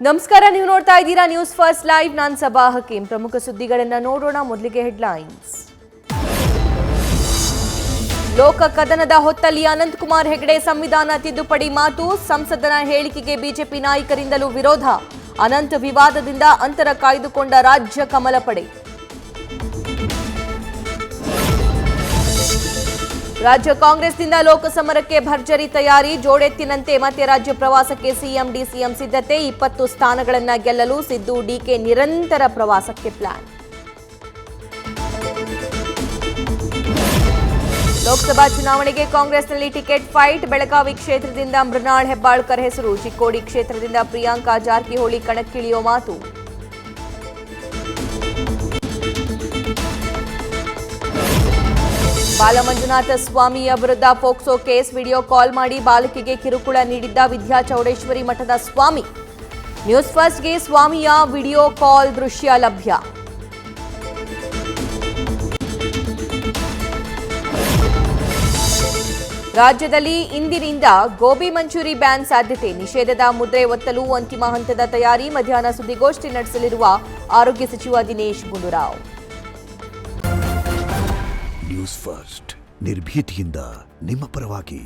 ನಮಸ್ಕಾರ, ನೀವು ನೋಡ್ತಾ ಇದ್ದೀರಾ ನ್ಯೂಸ್ ಫಸ್ಟ್ ಲೈವ್. ನಾನು ಸಬಾ ಹಕೀಂ. ಪ್ರಮುಖ ಸುದ್ದಿಗಳನ್ನು ನೋಡೋಣ. ಮೊದಲಿಗೆ ಹೆಡ್ಲೈನ್ಸ್. ಲೋಕ ಕದನದ ಹೊತ್ತಲ್ಲಿ ಅನಂತಕುಮಾರ್ ಹೆಗಡೆ ಸಂವಿಧಾನ ತಿದ್ದುಪಡಿ ಮಾತು. ಸಂಸದನ ಹೇಳಿಕೆಗೆ ಬಿಜೆಪಿ ನಾಯಕರಿಂದಲೂ ವಿರೋಧ. ಅನಂತ ವಿವಾದದಿಂದ ಅಂತರ ಕಾಯ್ದುಕೊಂಡ ರಾಜ್ಯ ಕಮಲ ಪಡೆ. ರಾಜ್ಯ ಕಾಂಗ್ರೆಸ್ನಿಂದ ಲೋಕಸಮರಕ್ಕೆ ಭರ್ಜರಿ ತಯಾರಿ. ಜೋಡೆತ್ತಿನಂತೆ ಮತ್ತೆ ರಾಜ್ಯ ಪ್ರವಾಸಕ್ಕೆ ಸಿಎಂ ಡಿಸಿಎಂ ಸಿದ್ಧತೆ. 20 ಸ್ಥಾನಗಳನ್ನು ಗೆಲ್ಲಲು ಸಿದ್ದು ಡಿಕೆ ನಿರಂತರ ಪ್ರವಾಸಕ್ಕೆ ಪ್ಲಾನ್. ಲೋಕಸಭಾ ಚುನಾವಣೆಗೆ ಕಾಂಗ್ರೆಸ್ನಲ್ಲಿ ಟಿಕೆಟ್ ಫೈಟ್. ಬೆಳಗಾವಿ ಕ್ಷೇತ್ರದಿಂದ ಮೃಣಾಲ್ ಹೆಬ್ಬಾಳ್ಕರ್ ಹೆಸರು. ಚಿಕ್ಕೋಡಿ ಕ್ಷೇತ್ರದಿಂದ ಪ್ರಿಯಾಂಕಾ ಜಾರಕಿಹೊಳಿ ಕಣಕ್ಕಿಳಿಯೋ ಮಾತು. ಬಾಲಮಂಜುನಾಥ ಸ್ವಾಮಿಯ ವಿರುದ್ಧ ಪೋಕ್ಸೋ ಕೇಸ್. ವಿಡಿಯೋ ಕಾಲ್ ಮಾಡಿ ಬಾಲಕಿಗೆ ಕಿರುಕುಳ ನೀಡಿದ್ದ ವಿದ್ಯಾಚೌಡೇಶ್ವರಿ ಮಠದ ಸ್ವಾಮಿ. ನ್ಯೂಸ್ ಫಸ್ಟ್ಗೆ ಸ್ವಾಮಿಯ ವಿಡಿಯೋ ಕಾಲ್ ದೃಶ್ಯ ಲಭ್ಯ. ರಾಜ್ಯದಲ್ಲಿ ಇಂದಿನಿಂದ ಗೋಬಿ ಮಂಚೂರಿ ಬ್ಯಾನ್ ಸಾಧ್ಯತೆ. ನಿಷೇಧದ ಮುದ್ರೆ ಒತ್ತಲು ಅಂತಿಮ ಹಂತದ ತಯಾರಿ. ಮಧ್ಯಾಹ್ನ ಸುದ್ದಿಗೋಷ್ಠಿ ನಡೆಸಲಿರುವ ಆರೋಗ್ಯ ಸಚಿವ ದಿನೇಶ್ ಗುಂಡೂರಾವ್. ನ್ಯೂಸ್ ಫಸ್ಟ್ ನಿರ್ಭೀತಿಯಿಂದ ನಿಮ್ಮ ಪರವಾಗಿ.